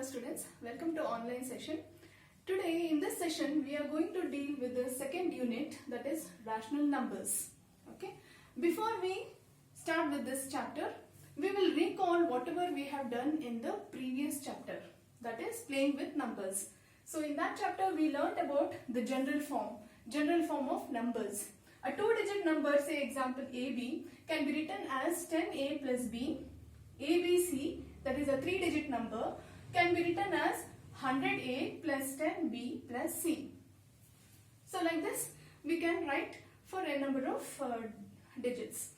Hello students, welcome to online session. Today in this session we are going to deal with the second unit, that is rational numbers. Okay. Before we start with this chapter, we will recall whatever we have done in the previous chapter, that is playing with numbers. So in that chapter we learned about the general form of numbers. A two-digit number, say example AB, can be written as 10A plus B. ABC, that is a three-digit number, can be written as 100A plus 10B plus C. So like this we can write for a number of digits.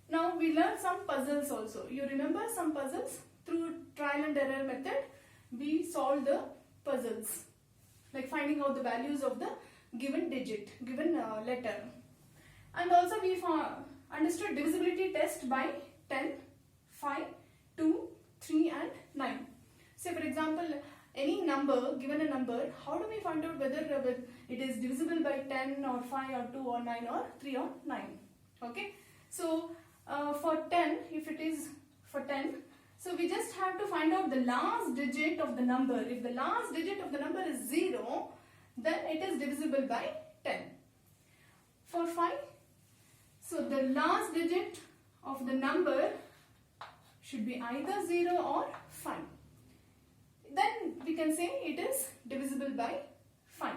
Now we learned some puzzles also. You remember some puzzles? Through trial and error method we solved the puzzles, like finding out the values of the given digit, given letter. And also we understood divisibility test by 10, 5, 2, 3 and 9. Say for example, any number, given a number, how do we find out whether it is divisible by 10 or 5 or 2 or 9 or 3 or 9? Okay. So for 10, if it is for 10, so we just have to find out the last digit of the number. If the last digit of the number is 0, then it is divisible by 10. For 5, so the last digit of the number should be either 0 or 5. Then we can say it is divisible by 5.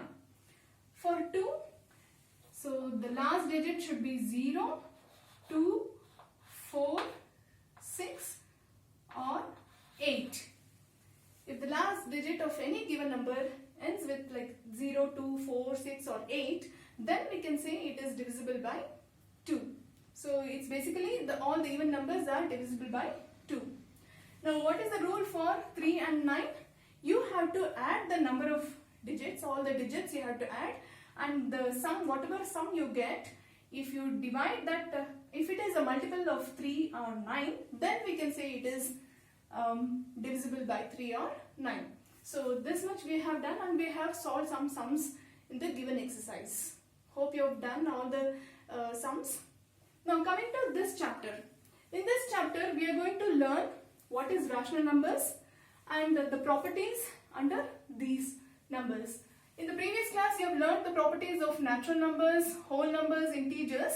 For 2, so the last digit should be 0, 2, 4, 6 or 8. If the last digit of any given number ends with like 0, 2, 4, 6 or 8, then we can say it is divisible by 2. So it's basically all the even numbers are divisible by 2. Now what is the rule for 3 and 9? You have to add the number of digits, all the digits you have to add, and the sum, whatever sum you get, if you divide that, if it is a multiple of 3 or 9, then we can say it is divisible by 3 or 9. So this much we have done, and we have solved some sums in the given exercise. Hope you have done all the sums. Now coming to this chapter. In this chapter we are going to learn what is rational numbers and the properties under these numbers. In the previous class you have learned the properties of natural numbers, whole numbers, integers.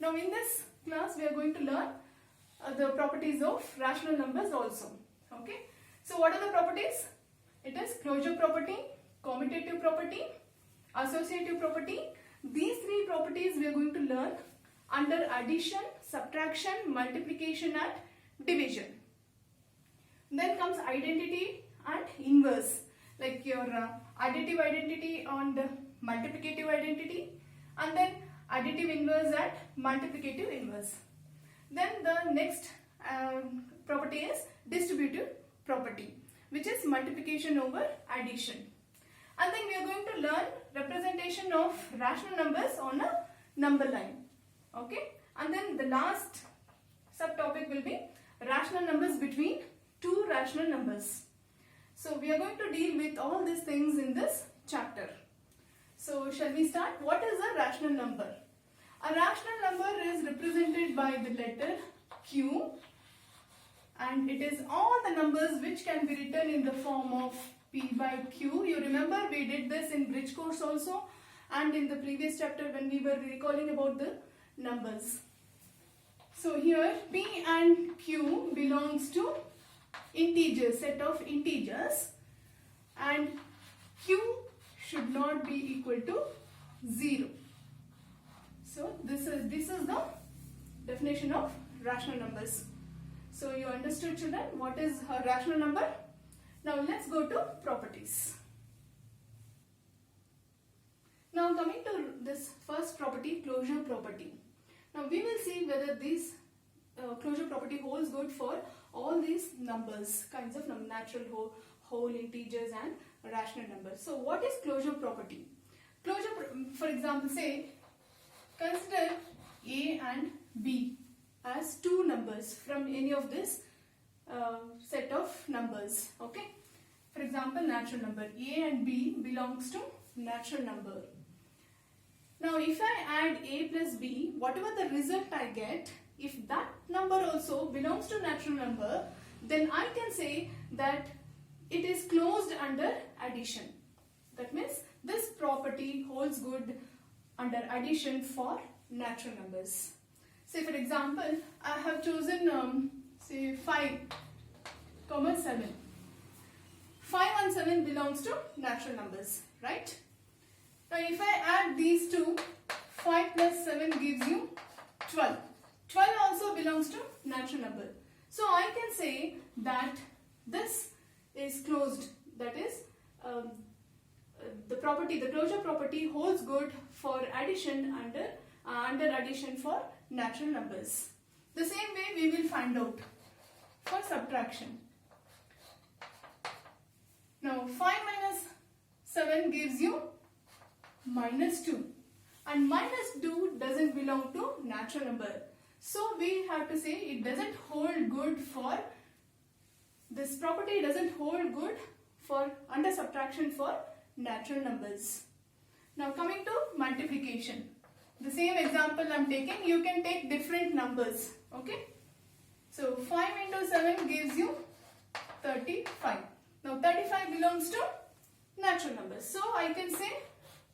Now in this class we are going to learn the properties of rational numbers also. Okay. So what are the properties? It is closure property, commutative property, associative property. These three properties we are going to learn under addition, subtraction, multiplication and division. Then comes identity and inverse, like your additive identity and multiplicative identity, and then additive inverse and multiplicative inverse. Then the next property is distributive property, which is multiplication over addition. And then we are going to learn representation of rational numbers on a number line. Okay. And then the last subtopic will be rational numbers between two rational numbers. So we are going to deal with all these things in this chapter. So shall we start? What is a rational number? A rational number is represented by the letter Q, and it is all the numbers which can be written in the form of P by Q. You remember we did this in bridge course also, and in the previous chapter when we were recalling about the numbers. So here P and Q belongs to integers, set of integers, and Q should not be equal to 0. So this is the definition of rational numbers. So you understood, children, what is a rational number? Now let's go to properties. Now coming to this first property, closure property. Now we will see whether this closure property holds good for all these numbers, kinds of natural, whole, integers and rational numbers. So what is closure property? Closure, for example, say consider A and B as two numbers from any of this set of numbers. Okay. For example, natural number A and B belongs to natural number. Now if I add A plus B, whatever the result I get, if that number also belongs to natural number, then I can say that it is closed under addition. That means this property holds good under addition for natural numbers. Say for example, I have chosen say 5, 7. 5 and 7 belongs to natural numbers, right? Now if I add these two, 5 plus 7 gives you 12. 12 also belongs to natural number. So I can say that this is closed, that is the closure property holds good for addition under addition for natural numbers. The same way we will find out for subtraction. Now 5 minus 7 gives you minus 2, and minus 2 doesn't belong to natural number. So we have to say it doesn't hold good for, this property doesn't hold good for under subtraction for natural numbers. Now coming to multiplication. The same example I am taking, you can take different numbers. Okay. So 5 into 7 gives you 35. Now 35 belongs to natural numbers. So I can say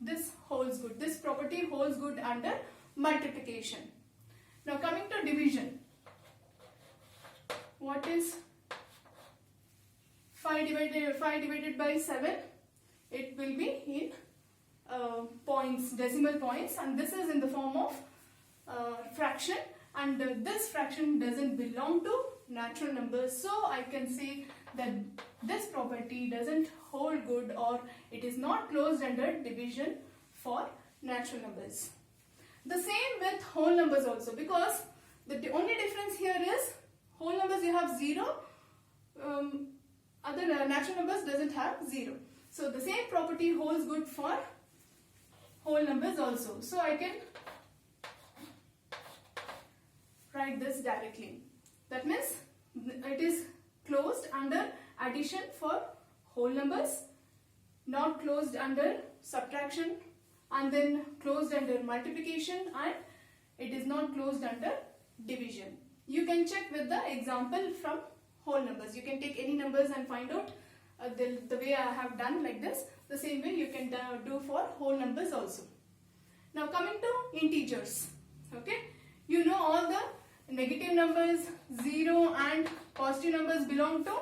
this holds good. This property holds good under multiplication. Now coming to division. What is 5 divided by 7? It will be in points, decimal points, and this is in the form of fraction, and this fraction doesn't belong to natural numbers. So I can say that this property doesn't hold good, or it is not closed under division for natural numbers. The same with whole numbers also, because the only difference here is whole numbers you have 0, other natural numbers doesn't have 0. So the same property holds good for whole numbers also. So I can write this directly. That means it is closed under addition for whole numbers, not closed under subtraction, and then closed under multiplication, and it is not closed under division. You can check with the example from whole numbers. You can take any numbers and find out the way I have done like this. The same way you can do for whole numbers also. Now coming to integers. Okay, you know all the negative numbers, 0 and positive numbers belong to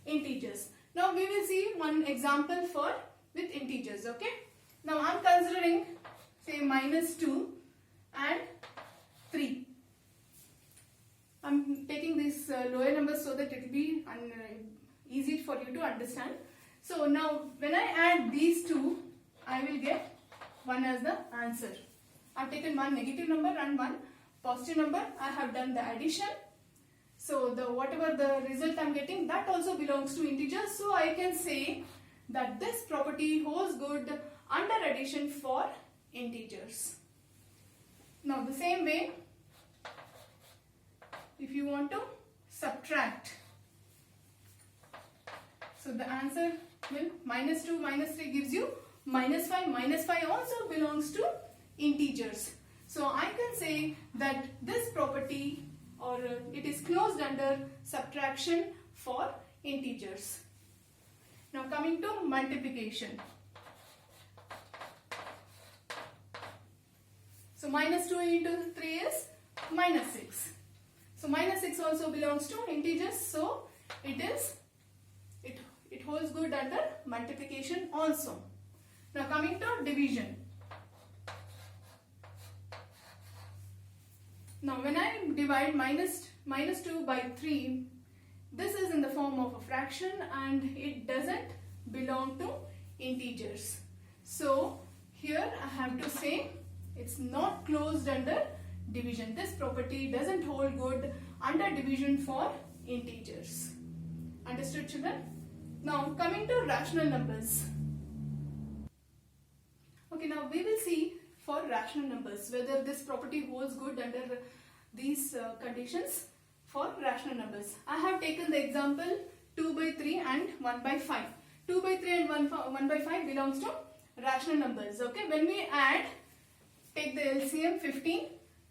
integers. Now we will see one example with integers. Okay, now I am considering say minus 2 and 3. I am taking these lower numbers so that it will be easy for you to understand. So now when I add these two, I will get 1 as the answer. I have taken one negative number and one positive number. I have done the addition. So whatever the result I am getting, that also belongs to integers. So I can say that this property holds good under addition for integers. Now the same way, if you want to subtract, so the answer will minus 2 minus 3 gives you minus 5. Minus 5 also belongs to integers. So I can say that this property, or it is closed under subtraction for integers. Now coming to multiplication. So minus 2 into 3 is minus 6. So minus 6 also belongs to integers. So it holds good under multiplication also. Now coming to division. Now when I divide minus 2 by 3, this is in the form of a fraction and it doesn't belong to integers. So here I have to say it's not closed under division. This property doesn't hold good under division for integers. Understood, children? Now coming to rational numbers. Okay, now we will see for rational numbers whether this property holds good under these conditions for rational numbers. I have taken the example 2 by 3 and 1 by 5. 2 by 3 and 1 by 5 belongs to rational numbers. Okay, when we add, take the LCM 15,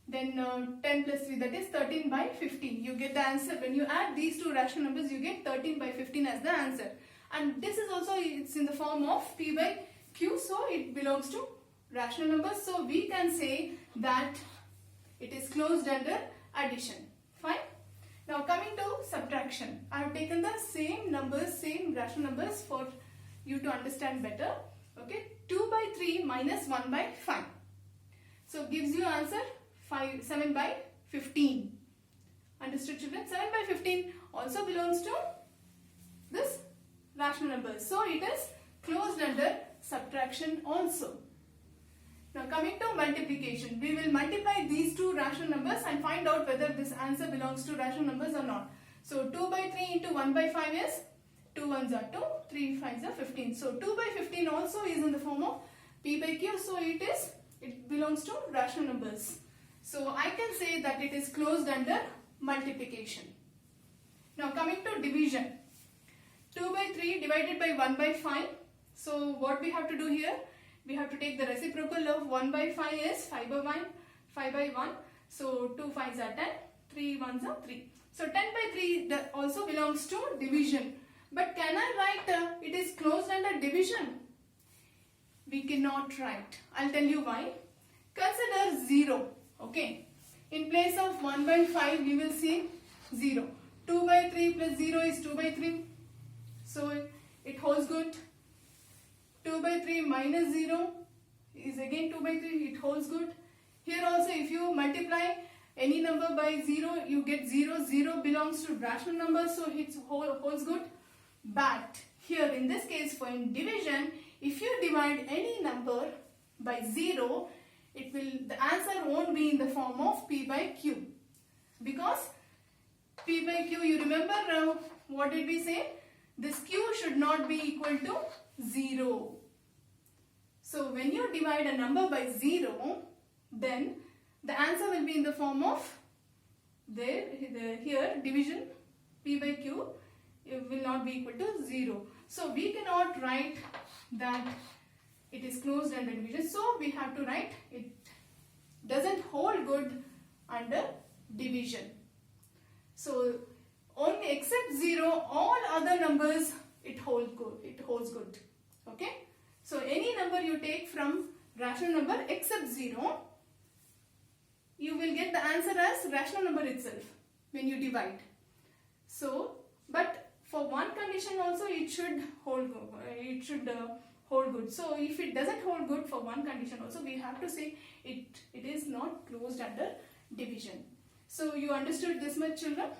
then 10 plus 3, that is 13 by 15. You get the answer. When you add these two rational numbers, you get 13 by 15 as the answer. and this is also, it's in the form of p by q, so it belongs to rational numbers. So we can say that it is closed under addition. Fine. Now coming to subtraction, I have taken the same numbers, same rational numbers for you to understand better. Okay, 2 by 3 minus 1 by 5. So gives you answer 7 by 15. Understood, children? 7 by 15 also belongs to this rational numbers. So it is closed under subtraction also. Now coming to multiplication, we will multiply these two rational numbers and find out whether this answer belongs to rational numbers or not. So 2 by 3 into 1 by 5 is 2 ones are 2, 3 5s are 15. So 2 by 15 also is in the form of p by q, so it belongs to rational numbers. So I can say that it is closed under multiplication. Now coming to division, 2 by 3 divided by 1 by 5. So what we have to do here? We have to take the reciprocal of 1 by 5 is 5 by 1. So 2 5s are 10, 3 1s are 3. So 10 by 3 that also belongs to division. But can I write it is closed under division? We cannot write. I'll tell you why. Consider 0. Okay. In place of 1 by 5 we will see 0. 2 by 3 plus 0 is 2 by 3. So it holds good. 2 by 3 minus 0 is again 2 by 3. It holds good. Here also if you multiply any number by 0, you get 0. 0 belongs to rational numbers, so it holds good. But here in this case, for in division, if you divide any number by 0, the answer won't be in the form of p by q. Because p by q, you remember what did we say? This q should not be equal to 0. So when you divide a number by 0, then the answer will be in the form of here division p by q, it will not be equal to 0. So we cannot write that it is closed under division. So we have to write it doesn't hold good under division. So only except 0, all other numbers it holds good. Okay. So any number you take from rational number except 0, you will get the answer as rational number itself when you divide. So, but for one condition also it should hold good. So if it doesn't hold good for one condition also, we have to say it is not closed under division. So you understood this much, children?